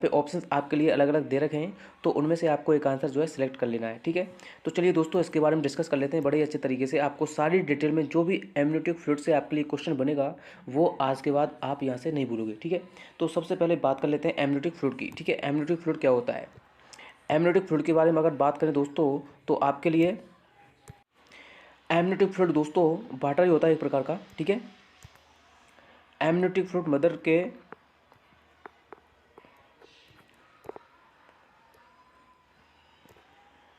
पे ऑप्शंस आपके लिए अलग अलग दे रखे हैं, तो उनमें से आपको एक आंसर जो है सिलेक्ट कर लेना है। ठीक है, तो चलिए दोस्तों इसके बारे में डिस्कस कर लेते हैं बड़े अच्छे तरीके से। आपको सारी डिटेल में जो भी एमनियोटिक फ्लूइड से आपके लिए क्वेश्चन बनेगा वो आज के बाद आप यहाँ से नहीं भूलोगे। ठीक है, तो सबसे पहले बात कर लेते हैं एमनियोटिक फ्लूइड की। ठीक है, एमनियोटिक फ्लूइड क्या होता है? एमनियोटिक फ्लूइड के बारे में अगर बात करें दोस्तों, तो आपके लिए एमनियोटिक फ्लूइड दोस्तों वाटर ही होता है एक प्रकार का। ठीक है, एमनियोटिक फ्लूइड मदर के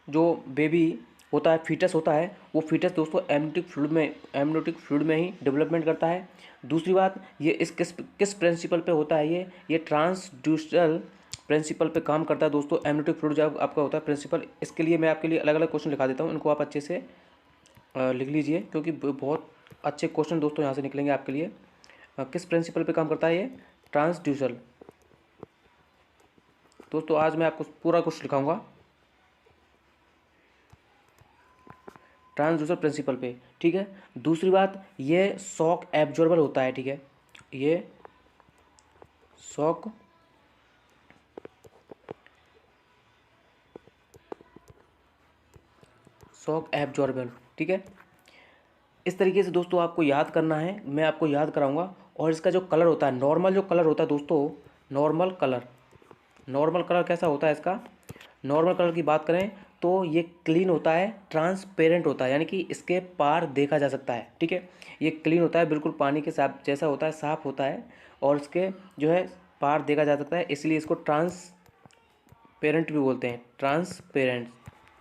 जो बेबी होता है, फीटस होता है, वो फीटस दोस्तों एमनियोटिक फ्लूइड में ही डेवलपमेंट करता है। दूसरी बात, ये इस किस प्रिंसिपल पे होता है? ये ट्रांसड्यूसरल प्रिंसिपल पे काम करता है दोस्तों। एमनियोटिक फ्लूइड जब आपका होता है प्रिंसिपल, इसके लिए मैं आपके लिए अलग अलग क्वेश्चन लिखा देता हूँ, इनको आप अच्छे से लिख लीजिए, क्योंकि बहुत अच्छे क्वेश्चन दोस्तों यहाँ से निकलेंगे आपके लिए। किस प्रिंसिपल पे काम करता है ये? ट्रांसड्यूसर। दोस्तों आज मैं आपको पूरा कुछ लिखाऊंगा ट्रांसड्यूसर प्रिंसिपल पे। ठीक है, दूसरी बात, ये शॉक एब्जॉर्बर होता है। ठीक है, ये शॉक एब्जॉर्बर। ठीक है, इस तरीके से दोस्तों आपको याद करना है, मैं आपको याद कराऊंगा। और इसका जो कलर होता है, नॉर्मल जो कलर होता है दोस्तों, नॉर्मल कलर कैसा होता है इसका? नॉर्मल कलर की बात करें तो ये क्लीन होता है, ट्रांसपेरेंट होता है, यानी कि इसके पार देखा जा सकता है। ठीक है, ये क्लीन होता है, बिल्कुल पानी के साफ जैसा होता है, साफ होता है, और इसके जो है पार देखा जा सकता है, इसलिए इसको ट्रांसपेरेंट भी बोलते हैं, ट्रांसपेरेंट।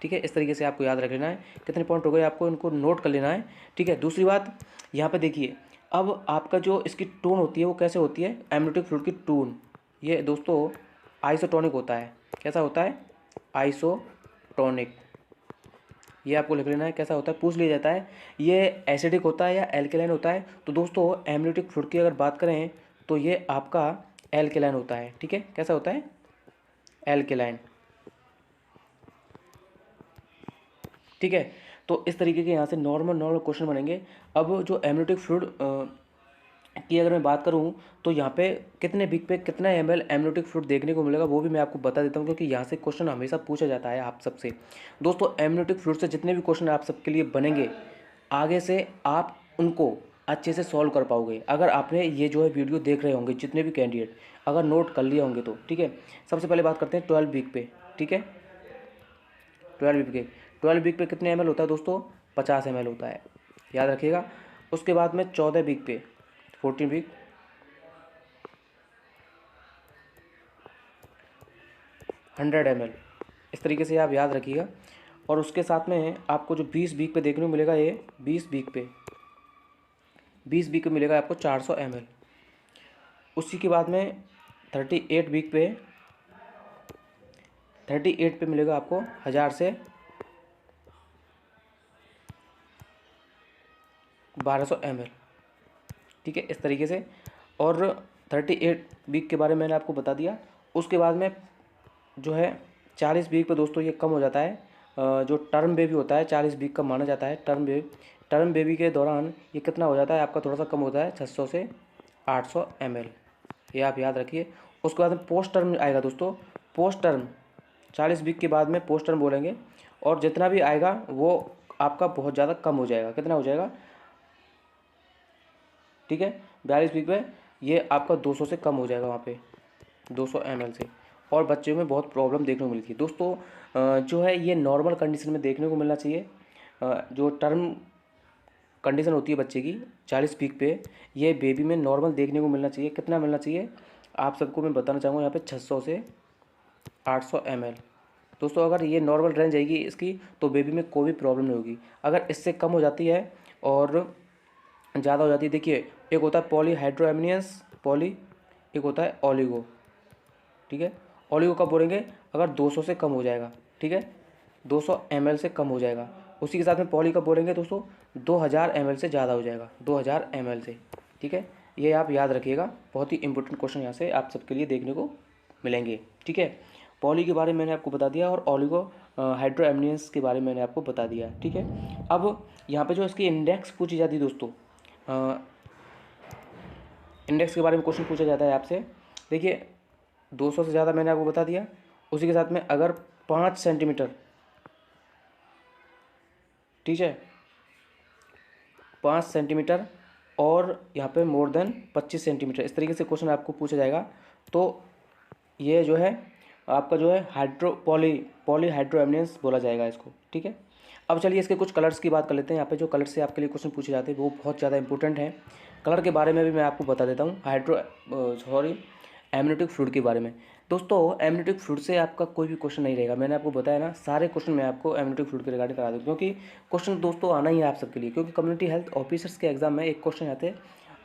ठीक है, इस तरीके से आपको याद रख लेना है। कितने पॉइंट हो गए, आपको इनको नोट कर लेना है। ठीक है, दूसरी बात यहाँ पे देखिए, अब आपका जो इसकी टोन होती है वो कैसे होती है? एमनियोटिक फ्लूइड की टोन ये दोस्तों आइसोटोनिक होता है। कैसा होता है? आइसोटोनिक। ये आपको लिख लेना है, कैसा होता है, पूछ लिया जाता है। ये एसिडिक होता है या एल्केलाइन होता है? तो दोस्तों एमनियोटिक फ्लूइड की अगर बात करें तो ये आपका एल्केलाइन होता है। ठीक है, कैसा होता है? एल्केलाइन। ठीक है, तो इस तरीके के यहाँ से नॉर्मल क्वेश्चन बनेंगे। अब जो एमनियोटिक फ्लूइड की अगर मैं बात करूं तो यहाँ पे कितने वीक पे कितना ml एमनियोटिक फ्लूइड देखने को मिलेगा वो भी मैं आपको बता देता हूँ, क्योंकि यहाँ से क्वेश्चन हमेशा पूछा जाता है आप सबसे। दोस्तों एमनियोटिक फ्लूइड से जितने भी क्वेश्चन आप सबके लिए बनेंगे, आगे से आप उनको अच्छे से सॉल्व कर पाओगे अगर आपने ये जो है वीडियो देख रहे होंगे, जितने भी कैंडिडेट अगर नोट कर लिए होंगे तो। ठीक है, सबसे पहले बात करते हैं 12 वीक पे। ठीक है, 12 वीक पे कितने ml होता है दोस्तों? 50 ml होता है, याद रखिएगा। उसके बाद में 14 वीक पे, 14 वीक, 100 ml। इस तरीके से आप याद रखिएगा। और उसके साथ में आपको जो 20 वीक पे देखने को मिलेगा, ये 20 वीक पे मिलेगा आपको 400 ml। उसी के बाद में 38 वीक पे मिलेगा आपको 1000 से 1200 ml। ठीक है, इस तरीके से। और 38 वीक के बारे में मैंने आपको बता दिया। उसके बाद में जो है 40 वीक पे दोस्तों ये कम हो जाता है। जो टर्म बेबी होता है 40 वीक का माना जाता है। टर्म बेबी के दौरान ये कितना हो जाता है आपका? थोड़ा सा कम होता है, 600 से 800 ml। ये आप याद रखिए। उसके बाद में पोस्ट टर्म आएगा दोस्तों। पोस्ट टर्म 40 वीक के बाद में पोस्ट टर्म बोलेंगे, और जितना भी आएगा वो आपका बहुत ज़्यादा कम हो जाएगा। कितना हो जाएगा? ठीक है, 42 वीक पे ये आपका 200 से कम हो जाएगा, वहाँ पे 200 ml से। और बच्चों में बहुत प्रॉब्लम देखने को मिलती है दोस्तों। जो है ये नॉर्मल कंडीशन में देखने को मिलना चाहिए। जो टर्म कंडीशन होती है बच्चे की 40 वीक पे, ये बेबी में नॉर्मल देखने को मिलना चाहिए। कितना मिलना चाहिए आप सबको मैं बताना चाहूँगा यहाँ पे? 600 से 800 ml। दोस्तों अगर ये नॉर्मल रेंज आएगी इसकी तो बेबी में कोई भी प्रॉब्लम नहीं होगी। अगर इससे कम हो जाती है और ज़्यादा हो जाती है, देखिए एक होता है पॉलीहाइड्रोएमनियस पॉली, एक होता है ओलिगो। ठीक है, ओलिगो कब बोलेंगे? अगर 200 से कम हो जाएगा। ठीक है, 200 ml से कम हो जाएगा। उसी के साथ में पॉली कब बोलेंगे दोस्तों? 2000 ml से ज़्यादा हो जाएगा, 2000 ml से। ठीक है, ये आप याद रखिएगा, बहुत ही इंपॉर्टेंट क्वेश्चन यहाँ से आप सबके लिए देखने को मिलेंगे। ठीक है, पॉली के बारे में मैंने आपको बता दिया, और ओलिगो हाइड्रोएमनियस के बारे में मैंने आपको बता दिया। ठीक है, अब यहाँ पे जो इसकी इंडेक्स पूछी जाती है दोस्तों, इंडेक्स के बारे में क्वेश्चन पूछा जाता है आपसे। देखिए 200 से ज़्यादा मैंने आपको बता दिया। उसी के साथ में अगर 5 सेंटीमीटर, ठीक है, 5 सेंटीमीटर और यहाँ पे मोर देन 25 सेंटीमीटर, इस तरीके से क्वेश्चन आपको पूछा जाएगा। तो ये जो है आपका जो है पॉलीहाइड्रो एमिनेंस बोला जाएगा इसको, ठीक है। अब चलिए इसके कुछ कलर्स की बात कर लेते हैं। यहाँ पे जो कलर से आपके लिए क्वेश्चन पूछे जाते हैं वो बहुत ज़्यादा इंपॉर्टेंट है। कलर के बारे में भी मैं आपको बता देता हूँ, एमनियोटिक फ्लूइड के बारे में। दोस्तों एमनियोटिक फ्लूइड से आपका कोई भी क्वेश्चन नहीं रहेगा, मैंने आपको बताया ना, सारे क्वेश्चन मैं आपको एमनियोटिक फ्लूइड के रिगार्डिंग करा दूँ, क्योंकि क्वेश्चन दोस्तों आना ही है आप सबके लिए, क्योंकि कम्युनिटी हेल्थ ऑफिसर्स के एग्जाम में एक क्वेश्चन आते हैं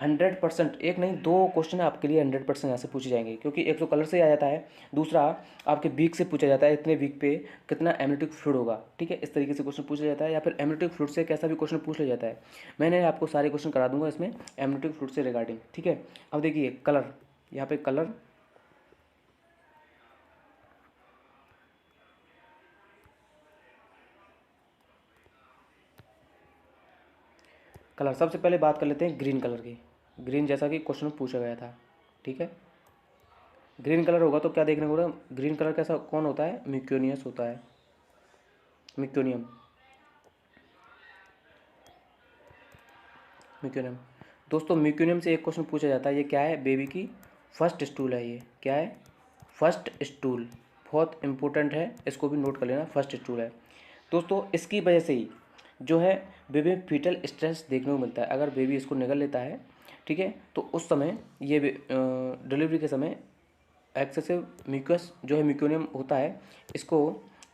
100%, एक नहीं 2 क्वेश्चन आपके लिए 100% यहाँ से पूछे जाएंगे, क्योंकि एक तो कलर से आ जाता है, दूसरा आपके वीक से पूछा जाता है, इतने वीक पे कितना एमनियोटिक फ्लूइड होगा, ठीक है, इस तरीके से क्वेश्चन पूछा जाता है, या फिर एमनियोटिक फ्लूइड से कैसा भी क्वेश्चन पूछ लिया जाता है। मैंने आपको सारे क्वेश्चन करा दूंगा इसमें एमनियोटिक फ्लूइड से रिगार्डिंग, ठीक है। अब देखिए कलर, यहाँ पे कलर, सबसे पहले बात कर लेते हैं ग्रीन कलर की। ग्रीन जैसा कि क्वेश्चन में पूछा गया था, ठीक है। ग्रीन कलर होगा तो क्या देखने को मिलेगा, ग्रीन कलर कैसा कौन होता है, म्यूकोनियस होता है, म्यूकोनियम, म्यूकोनियम। दोस्तों म्यूकोनियम से एक क्वेश्चन पूछा जाता है, ये क्या है, बेबी की फर्स्ट स्टूल है, ये क्या है, फर्स्ट स्टूल, बहुत इंपॉर्टेंट है, इसको भी नोट कर लेना, फर्स्ट स्टूल है। दोस्तों इसकी वजह से ही जो है बेबी में फीटल स्ट्रेस देखने को मिलता है। अगर बेबी इसको निगल लेता है, ठीक है, तो उस समय ये डिलीवरी के समय एक्सेसिव म्यूकस जो है म्यूकोनियम होता है, इसको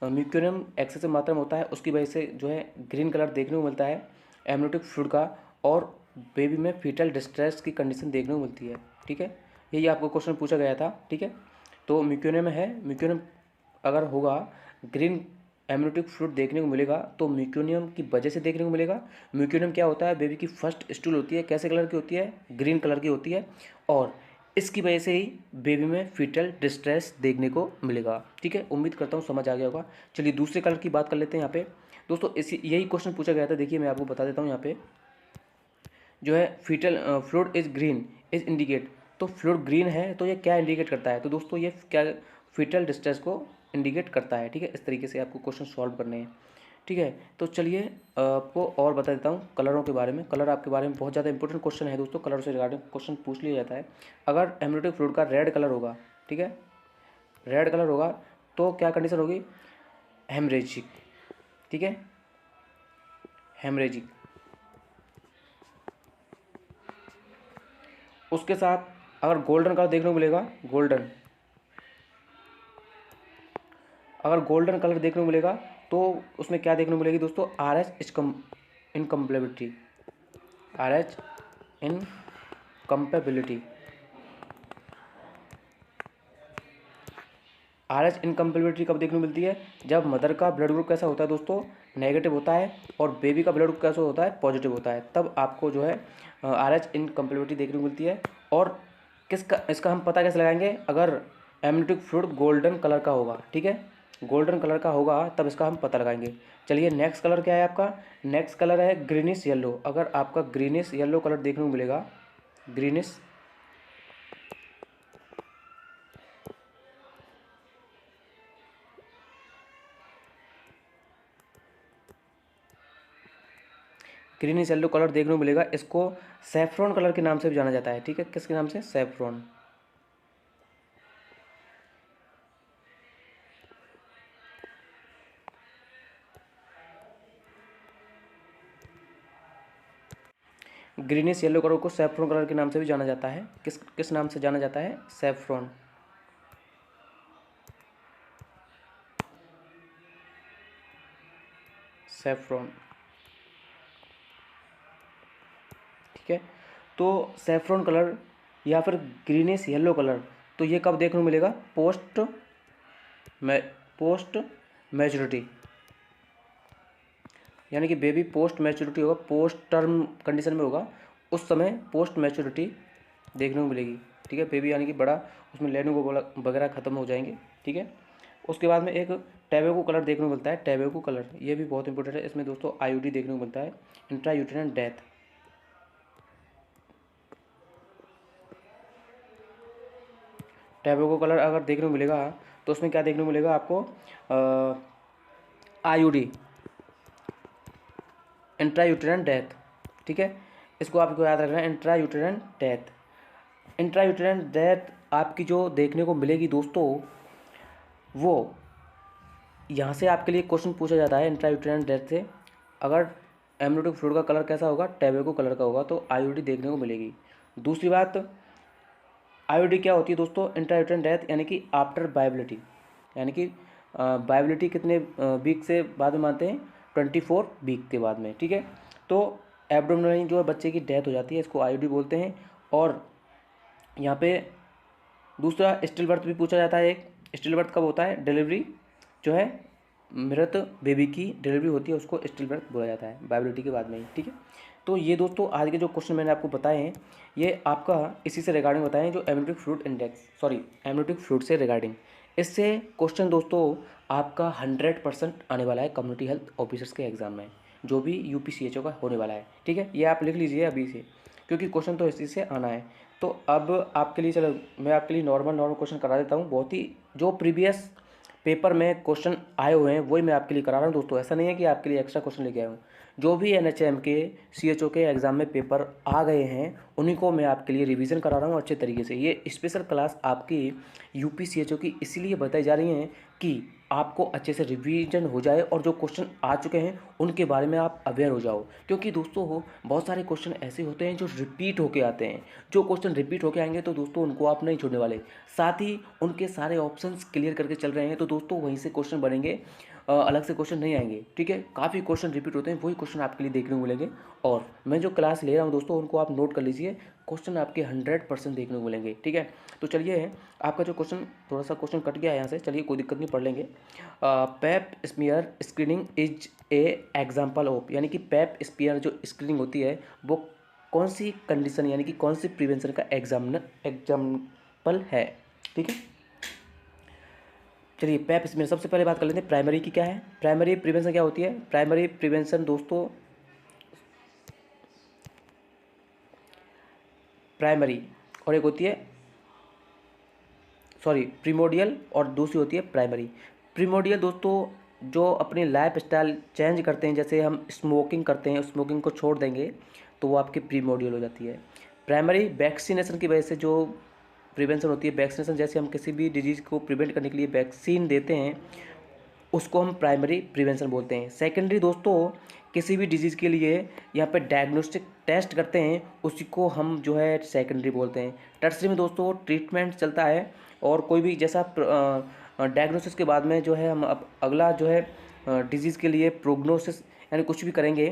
म्यूकोनियम एक्सेसिव मात्रा में होता है, उसकी वजह से जो है ग्रीन कलर देखने को मिलता है एमनियोटिक फ्लूइड का, और बेबी में फीटल डिस्ट्रेस की कंडीशन देखने को मिलती है, ठीक है। यही आपको क्वेश्चन पूछा गया था, ठीक है। तो म्यूकोनियम है, म्यूकोनियम अगर होगा, ग्रीन एमनियोटिक फ्लूइड देखने को मिलेगा तो म्यूकोनियम की वजह से देखने को मिलेगा। म्यूकोनियम क्या होता है, बेबी की फर्स्ट स्टूल होती है, कैसे कलर की होती है, ग्रीन कलर की होती है, और इसकी वजह से ही बेबी में फीटल डिस्ट्रेस देखने को मिलेगा, ठीक है। उम्मीद करता हूँ समझ आ गया होगा। चलिए दूसरे कलर की बात कर लेते हैं। यहाँ पे दोस्तों इसी यही क्वेश्चन पूछा गया था, देखिए मैं आपको बता देता हूँ। यहाँ पे जो है fetal fluid is green is indicate, तो फ्लूइड ग्रीन है तो ये क्या इंडिकेट करता है, तो दोस्तों ये क्या फीटल डिस्ट्रेस को इंडिकेट करता है, ठीक है। इस तरीके से आपको क्वेश्चन सॉल्व करने हैं, ठीक है। तो चलिए आपको और बता देता हूँ कलरों के बारे में। कलर आपके बारे में बहुत ज़्यादा इंपॉर्टेंट क्वेश्चन है दोस्तों, कलर से रिगार्डिंग क्वेश्चन पूछ लिया जाता है। अगर एमनियोटिक फ्लूइड का रेड कलर होगा, ठीक है, रेड कलर होगा तो क्या कंडीशन होगी, हेमरेजिक, ठीक है, हेमरेजिक। उसके साथ अगर गोल्डन कलर देखने को मिलेगा, गोल्डन, अगर गोल्डन कलर देखने को मिलेगा तो उसमें क्या देखने को मिलेगी दोस्तों, R H incompatibility, R H incompatibility, R H incompatibility कब देखने को मिलती है, जब मदर का ब्लड ग्रुप कैसा होता है दोस्तों, नेगेटिव होता है, और बेबी का ब्लड ग्रुप कैसा होता है, पॉजिटिव होता है, तब आपको जो है आर एच इनकम्पेबिलिटी देखने को मिलती है। और किसका, इसका हम पता कैसे लगाएंगे, अगर एमनियोटिक फ्लूइड गोल्डन कलर का होगा, ठीक है, गोल्डन कलर का होगा तब इसका हम पता लगाएंगे। चलिए नेक्स्ट कलर क्या है आपका, नेक्स्ट कलर है ग्रीनिश येलो। अगर आपका ग्रीनिश येलो कलर देखने को मिलेगा, ग्रीनिश ग्रीनिश येलो कलर देखने को मिलेगा, इसको सैफ्रॉन कलर के नाम से भी जाना जाता है, ठीक है, किसके नाम से, सैफ्रॉन, ग्रीनिश येलो कलर को सैफ्रॉन कलर के नाम से भी जाना जाता है। किस किस नाम से जाना जाता है, सैफ्रॉन, सैफ्रॉन, ठीक है। तो सैफ्रॉन कलर या फिर ग्रीनिश येलो कलर, तो ये कब देखने को मिलेगा, पोस्ट मैच्योरिटी, यानी कि बेबी पोस्ट मैच्योरिटी होगा, पोस्ट टर्म कंडीशन में होगा, उस समय पोस्ट मैच्योरिटी देखने को मिलेगी, ठीक है। बेबी यानी कि बड़ा, उसमें लेनिंग वगैरह खत्म हो जाएंगे, ठीक है। उसके बाद में एक टैबेको कलर देखने को मिलता है, टैबेको कलर, ये भी बहुत इंपॉर्टेंट है। इसमें दोस्तों आईयूडी देखने को मिलता है, इंट्रा यूटेराइन डेथ, टैबो का कलर अगर देखने को मिलेगा तो उसमें क्या देखने को मिलेगा आपको, आईयूडी, इंट्रा यूटेरन डेथ। ठीक है, इसको आपको याद रखना है, इंट्रा यूटेरन डेथ। इंट्रा यूटेरन डेथ आपकी जो देखने को मिलेगी दोस्तों, वो यहाँ से आपके लिए क्वेश्चन पूछा जाता है इंट्रा यूटेरन डेथ से। अगर एमनियोटिक फ्लूइड का कलर कैसा होगा, टैबेको कलर का होगा, तो आईयूडी देखने को मिलेगी। दूसरी बात, आईयूडी क्या होती है दोस्तों, इंट्रा यूटेरन डेथ यानी कि आफ्टर वायबिलिटी, यानी कि वायबिलिटी कितने वीक से बाद में मानते हैं, 24 वीक के बाद में। ठीक है, तो एब्डोमिनल जो है बच्चे की डेथ हो जाती है, इसको आईयूडी बोलते हैं। और यहाँ पे दूसरा स्टिल बर्थ भी पूछा जाता है। एक स्टिल बर्थ कब होता है, डिलीवरी जो है मृत बेबी की डिलीवरी होती है, उसको स्टिल बर्थ बोला जाता है वायबिलिटी के बाद में ही। ठीक है, तो ये दोस्तों आज के जो क्वेश्चन मैंने आपको बताए हैं, ये आपका इसी से रिगार्डिंग बताएं, जो amniotic fluid index, sorry amniotic fluid से रिगार्डिंग। इससे क्वेश्चन दोस्तों आपका 100% आने वाला है कम्युनिटी हेल्थ ऑफिसर्स के एग्जाम में, जो भी यूपीसीएचओ का होने वाला है। ठीक है, ये आप लिख लीजिए अभी से, क्योंकि क्वेश्चन तो इसी से आना है। तो अब आपके लिए चलो मैं आपके लिए नॉर्मल क्वेश्चन करा देता हूँ। बहुत ही जो प्रीवियस पेपर में क्वेश्चन आए हुए हैं वही मैं आपके लिए करा रहा हूँ दोस्तों। ऐसा नहीं है कि आपके लिए एक्स्ट्रा क्वेश्चन लेके आया हूँ। जो भी एनएचएम के सीएचओ के एग्ज़ाम में पेपर आ गए हैं उन्हीं को मैं आपके लिए रिवीजन करा रहा हूँ अच्छे तरीके से। ये स्पेशल क्लास आपकी यूपी सीएचओ की इसीलिए बताई जा रही हैं कि आपको अच्छे से रिवीजन हो जाए और जो क्वेश्चन आ चुके हैं उनके बारे में आप अवेयर हो जाओ। क्योंकि दोस्तों बहुत सारे क्वेश्चन ऐसे होते हैं जो रिपीट होके आते हैं। जो क्वेश्चन रिपीट होके आएंगे तो दोस्तों उनको आप नहीं छोड़ने वाले, साथ ही उनके सारे ऑप्शंस क्लियर करके चल रहे हैं, तो दोस्तों वहीं से क्वेश्चन बनेंगे, अलग से क्वेश्चन नहीं आएंगे। ठीक है, काफ़ी क्वेश्चन रिपीट होते हैं, वही क्वेश्चन आपके लिए देखने को मिलेंगे। और मैं जो क्लास ले रहा हूँ दोस्तों उनको आप नोट कर लीजिए, क्वेश्चन आपके 100% देखने को मिलेंगे। ठीक है, तो चलिए आपका जो क्वेश्चन, थोड़ा सा क्वेश्चन कट गया है यहाँ से, चलिए कोई दिक्कत नहीं, पढ़ लेंगे। Pap smear screening is a example of, यानी कि पैप स्मीयर जो स्क्रीनिंग होती है वो कौन सी कंडीशन यानी कि कौन सी प्रिवेंशन का एग्जाम्पल है। ठीक है, चलिए पैप स्मीयर सबसे पहले बात कर लेते हैं प्राइमरी की क्या है। प्राइमरी प्रिवेंशन क्या होती है, प्राइमरी प्रिवेंशन दोस्तों, प्राइमरी और एक होती है प्रीमोडियल और दूसरी होती है प्राइमरी। प्रीमोडियल दोस्तों जो अपनी लाइफ स्टाइल चेंज करते हैं, जैसे हम स्मोकिंग करते हैं, स्मोकिंग को छोड़ देंगे तो वो आपकी प्रीमोडियल हो जाती है। प्राइमरी वैक्सीनेशन की वजह से जो प्रिवेंशन होती है, वैक्सीनेशन जैसे हम किसी भी डिजीज़ को प्रिवेंट करने के लिए वैक्सीन देते हैं उसको हम प्राइमरी प्रिवेंशन बोलते हैं। सेकेंडरी दोस्तों किसी भी डिजीज़ के लिए यहाँ पे डायग्नोस्टिक टेस्ट करते हैं उसी को हम जो है सेकेंडरी बोलते हैं। टर्सरी में दोस्तों ट्रीटमेंट चलता है और कोई भी जैसा डायग्नोसिस के बाद में जो है हम अब अगला जो है डिजीज़ के लिए प्रोग्नोसिस यानी कुछ भी करेंगे,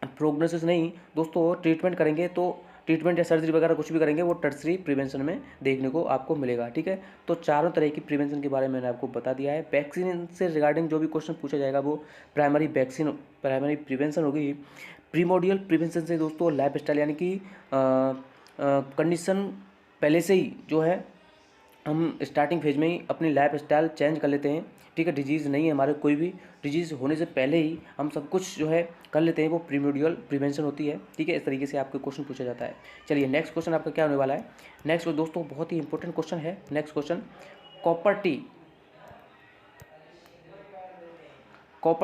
प्रोग्नोसिस नहीं दोस्तों, ट्रीटमेंट करेंगे, तो ट्रीटमेंट या सर्जरी वगैरह कुछ भी करेंगे वो टर्सरी प्रिवेंशन में देखने को आपको मिलेगा। ठीक है, तो चारों तरह की प्रिवेंशन के बारे में मैंने आपको बता दिया है। वैक्सीन से रिगार्डिंग जो भी क्वेश्चन पूछा जाएगा वो प्राइमरी वैक्सीन, प्राइमरी प्रिवेंशन होगी। प्रीमोडियल प्रिवेंशन से दोस्तों लाइफ स्टाइल यानी कि कंडीशन पहले से ही जो है हम स्टार्टिंग फेज में ही अपनी लाइफ स्टाइल चेंज कर लेते हैं। ठीक है, डिजीज़ नहीं है हमारे, कोई भी डिजीज़ होने से पहले ही हम सब कुछ जो है कर लेते हैं, वो प्रीमोडियल प्रिवेंशन होती है। ठीक है, इस तरीके से आपको क्वेश्चन पूछा जाता है। चलिए नेक्स्ट क्वेश्चन आपका क्या होने वाला है। नेक्स्ट दोस्तों बहुत ही इंपॉर्टेंट क्वेश्चन है। Next question, copper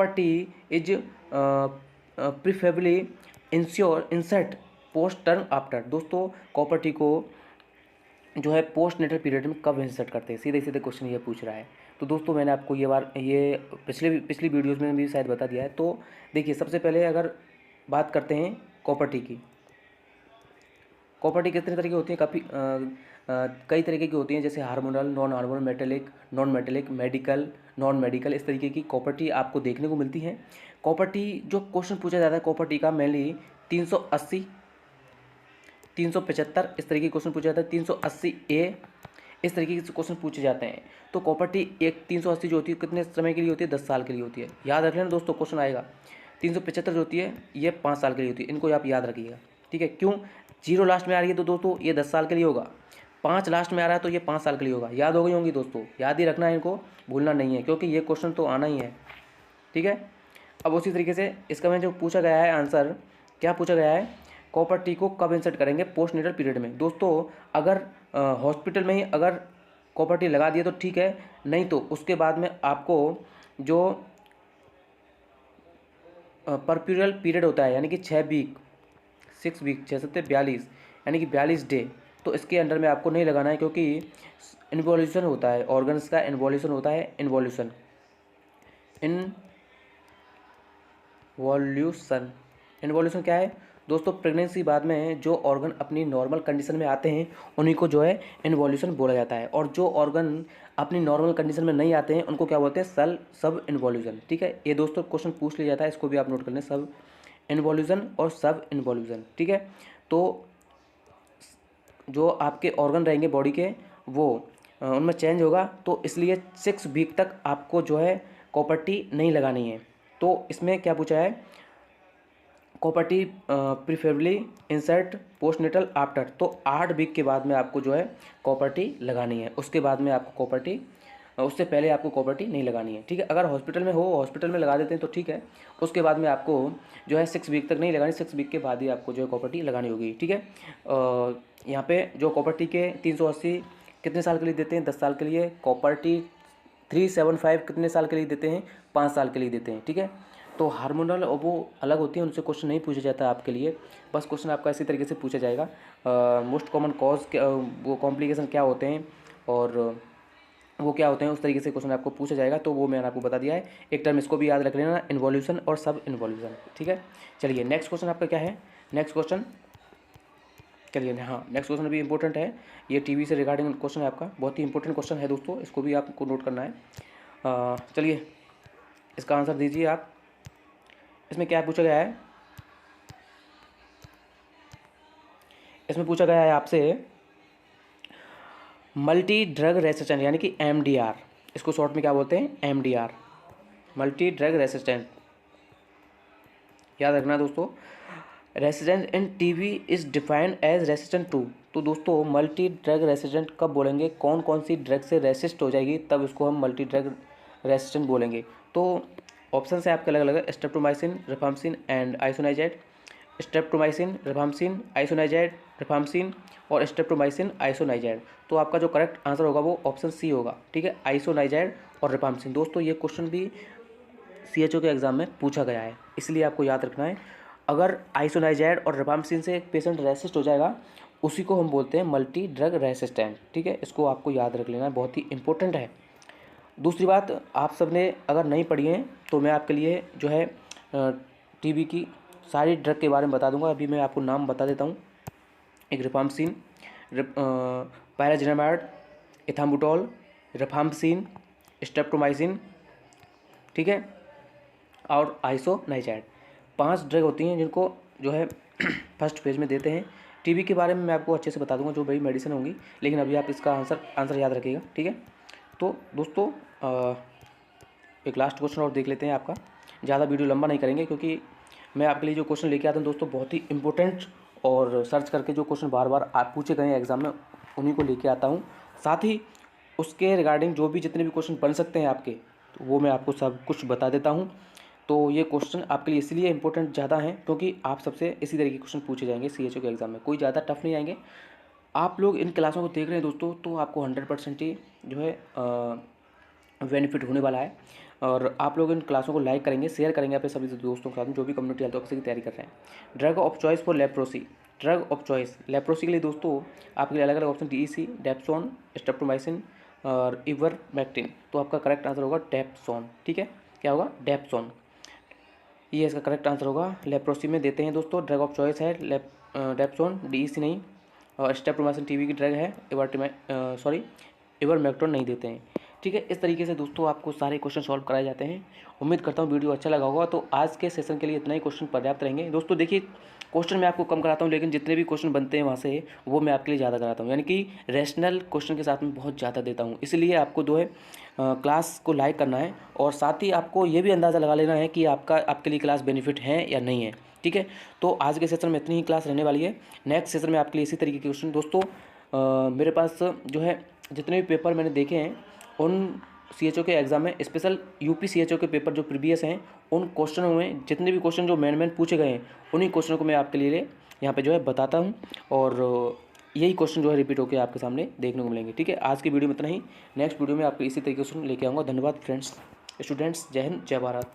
T is preferably insert post term after. दोस्तों कॉपर टी को जो है पोस्ट नेटल पीरियड में कब इंसर्ट करते हैं, सीधे सीधे क्वेश्चन ये पूछ रहा है। तो दोस्तों मैंने आपको ये पिछली वीडियोज़ में भी शायद बता दिया है। तो देखिए सबसे पहले अगर बात करते हैं कॉपर टी की, कॉपर टी कितने तरह की होती है, काफ़ी कई तरीके की होती हैं, जैसे hormonal, non hormonal, metallic, non metallic, medical, non medical, इस तरीके की कॉपर टी आपको देखने को मिलती है। कॉपर टी जो क्वेश्चन पूछा जाता है कॉपर टी का मेनली 380, 375 इस तरीके के क्वेश्चन पूछा जाता है, 380A इस तरीके के क्वेश्चन पूछे जाते हैं। तो कॉपर टी एक 380 जो होती है कितने समय के लिए होती है, 10 साल के लिए होती है। याद रख लेना दोस्तों, क्वेश्चन आएगा। 375 जो होती है ये 5 साल के लिए होती है, इनको आप याद रखिएगा। ठीक है, क्यों 0 लास्ट में आ रही है तो दोस्तों ये 10 साल के लिए होगा, 5 लास्ट में आ रहा है तो ये 5 साल के लिए होगा। याद हो गई होंगी दोस्तों, याद ही रखना है, इनको भूलना नहीं है, क्योंकि ये क्वेश्चन तो आना ही है। ठीक है, अब उसी तरीके से इसका में जो पूछा गया है आंसर, क्या पूछा गया है, कॉपर टी को कब इंसर्ट करेंगे पोस्ट नेटल पीरियड में। दोस्तों अगर हॉस्पिटल में ही अगर कॉपर टी लगा दिया तो ठीक है, नहीं तो उसके बाद में आपको जो परप्यूरल पीरियड होता है यानी कि 6 वीक 6 वीक 6 से 42 यानी कि 42 डे, तो इसके अंडर में आपको नहीं लगाना है, क्योंकि इन्वोल्यूशन होता है, ऑर्गन्स का इन्वोल्यूशन होता है। इन्वोल्यूशन इन्वोल्यूशन इन्वोल्यूशन क्या है दोस्तों? प्रेगनेंसी बाद में जो ऑर्गन अपनी नॉर्मल कंडीशन में आते हैं उन्हीं को जो है इन्वोल्यूशन बोला जाता है, और जो ऑर्गन अपनी नॉर्मल कंडीशन में नहीं आते हैं उनको क्या बोलते हैं? सब इन्वोल्यूशन। ठीक है, ये दोस्तों क्वेश्चन पूछ लिया जाता है, इसको भी आप नोट कर लें, सब इन्वोल्यूशन और सब इन्वोल्यूशन। ठीक है, तो जो आपके ऑर्गन रहेंगे बॉडी के वो उनमें चेंज होगा, तो इसलिए 6 वीक तक आपको जो है कॉपर टी नहीं लगानी है। तो इसमें क्या पूछा है? Copper T preferably insert postnatal after, तो 8 वीक के बाद में आपको जो है कॉपर टी लगानी है, उसके बाद में आपको कॉपर टी, उससे पहले आपको कॉपर टी नहीं लगानी है। ठीक है, अगर हॉस्पिटल में हो, हॉस्पिटल में लगा देते हैं तो ठीक है, उसके बाद में आपको जो है 6 वीक तक नहीं लगानी, 6 वीक के बाद ही आपको जो है कॉपर टी लगानी होगी। ठीक है, यहाँ पे जो कॉपर टी के 380 कितने साल के लिए देते हैं? 10 साल के लिए। कॉपर टी 375 कितने साल के लिए देते हैं? 5 साल के लिए देते हैं। ठीक है, तो हार्मोनल और वो अलग होती है, उनसे क्वेश्चन नहीं पूछा जाता आपके लिए, बस क्वेश्चन आपका इसी तरीके से पूछा जाएगा। मोस्ट कॉमन कॉज क्या, वो कॉम्प्लिकेशन क्या होते हैं और वो क्या होते हैं, उस तरीके से क्वेश्चन आपको पूछा जाएगा, तो वो मैंने आपको बता दिया है। एक टर्म इसको भी याद रख लेना, इन्वोल्यूशन और सब इन्वोल्यूशन। ठीक है, चलिए नेक्स्ट क्वेश्चन आपका क्या है? नेक्स्ट क्वेश्चन, चलिए हाँ, नेक्स्ट क्वेश्चन भी इंपॉर्टेंट है, ये टीबी से रिगार्डिंग क्वेश्चन है आपका, बहुत ही इंपॉर्टेंट क्वेश्चन है दोस्तों, इसको भी आपको नोट करना है। चलिए इसका आंसर दीजिए आप। इसमें क्या पूछा गया है? इसमें पूछा गया है आपसे मल्टी ड्रग रेसिस्टेंट यानी कि एमडीआर, इसको शॉर्ट में क्या बोलते हैं? MDR, multi drug resistant. याद रखना दोस्तों, resistant in TB is defined as resistant to. तो दोस्तों मल्टी ड्रग रेसिस्टेंट कब बोलेंगे? कौन कौन सी ड्रग से रेसिस्ट हो जाएगी तब इसको हम मल्टी ड्रग रेसिस्टेंट बोलेंगे। तो ऑप्शन है आपके अलग अलग, streptomycin, rifampicin and isoniazid. Streptomycin, rifampicin, isoniazid, rifampicin और स्ट्रेप्टोमाइसिन, आइसोनाइजाइड। तो आपका जो करेक्ट आंसर होगा वो ऑप्शन सी होगा। ठीक है, आइसोनाइजाइड और रिफाम्पिसिन। दोस्तों ये क्वेश्चन भी सीएचओ के एग्जाम में पूछा गया है, इसलिए आपको याद रखना है। अगर आइसोनाइजाइड और रिफाम्पिसिन से एक पेशेंट रेसिस्ट हो जाएगा, उसी को हम बोलते हैं मल्टी ड्रग रेसिस्टेंट। ठीक है, इसको आपको याद रख लेना है, बहुत ही इंपॉर्टेंट है। दूसरी बात, आप सब ने अगर नहीं पढ़ी है तो मैं आपके लिए जो है टीबी की सारी ड्रग के बारे में बता दूंगा। अभी मैं आपको नाम बता देता हूँ। एक रिफाम्पिसिन, पैराजिनामाइड, इथाम्बुटोल, रिफाम्पिसिन, स्ट्रेप्टोमाइसिन, ठीक है, और आइसोनाइजाइड। 5 ड्रग होती हैं जिनको जो है फर्स्ट फेज में देते हैं। टीबी के बारे में मैं आपको अच्छे से बता दूंगा, जो बड़ी मेडिसिन होंगी, लेकिन अभी आप इसका आंसर याद रखिएगा। ठीक है, तो दोस्तों एक लास्ट क्वेश्चन और देख लेते हैं आपका, ज़्यादा वीडियो लंबा नहीं करेंगे, क्योंकि मैं आपके लिए जो क्वेश्चन लेके आता हूँ दोस्तों बहुत ही इंपॉर्टेंट, और सर्च करके जो क्वेश्चन बार बार आप पूछे गए हैं एग्जाम में उन्हीं को लेके आता हूँ। साथ ही उसके रिगार्डिंग जो भी जितने भी क्वेश्चन बन सकते हैं आपके, तो वो मैं आपको सब कुछ बता देता हूँ। तो ये क्वेश्चन आपके लिए इसलिए इंपॉर्टेंट ज़्यादा हैं क्योंकि आप सबसे इसी तरीके के क्वेश्चन पूछे जाएंगे सीएचओ के एग्ज़ाम में, कोई ज़्यादा टफ नहीं आएंगे। आप लोग इन क्लासों को देख रहे हैं दोस्तों, तो आपको 100% ही जो है बेनिफिट होने वाला है। और आप लोग इन क्लासों को लाइक करेंगे, शेयर करेंगे अपने सभी दोस्तों के साथ में जो भी कम्युनिटी हेल्थ ऑफिसर की तैयारी कर रहे हैं। Drug of choice for leprosy, drug of choice leprosy के लिए दोस्तों आपके लिए अलग अलग ऑप्शन, डीईसी, डेप्सोन, स्ट्रेप्टोमाइसिन और इवरमेक्टिन। तो आपका करेक्ट आंसर होगा डेप्सोन। ठीक है, क्या होगा? डेप्सोन, ये इसका करेक्ट आंसर होगा। लेप्रोसी में देते हैं दोस्तों, ड्रग ऑफ चॉइस है डेप्सोन, डीईसी नहीं, और स्ट्रेप्टोमाइसिन टीबी की ड्रग है, इवरमेक्टिन नहीं देते हैं। ठीक है, इस तरीके से दोस्तों आपको सारे क्वेश्चन सॉल्व कराए जाते हैं। उम्मीद करता हूँ वीडियो अच्छा लगा होगा। तो आज के सेशन के लिए इतना ही क्वेश्चन पर्याप्त रहेंगे दोस्तों। देखिए क्वेश्चन मैं आपको कम कराता हूँ, लेकिन जितने भी क्वेश्चन बनते हैं वहाँ से वो मैं आपके लिए ज़्यादा कराता हूँ, यानी कि रैशनल क्वेश्चन के साथ में बहुत ज़्यादा देता हूँ। इसलिए आपको जो है क्लास को लाइक करना है, और साथ ही आपको ये भी अंदाज़ा लगा लेना है कि आपके लिए क्लास बेनिफिट है या नहीं है। ठीक है, तो आज के सेशन में इतनी ही क्लास रहने वाली है। नेक्स्ट सेशन में आपके लिए इसी तरीके के क्वेश्चन दोस्तों मेरे पास जो है जितने भी पेपर मैंने देखे हैं उन सीएचओ के एग्ज़ाम में, स्पेशल यूपी सीएचओ के पेपर जो प्रीवियस हैं, उन क्वेश्चनों में जितने भी क्वेश्चन जो मेन पूछे गए हैं उन्हीं क्वेश्चनों को मैं आपके लिए यहाँ पे जो है बताता हूँ। और यही क्वेश्चन जो है रिपीट होकर आपके सामने देखने को मिलेंगे। ठीक है, आज की वीडियो में इतना ही। नेक्स्ट वीडियो में आपको इसी तरीके से लेके आऊँगा। धन्यवाद फ्रेंड्स, स्टूडेंट्स। जय हिंद, जय भारत।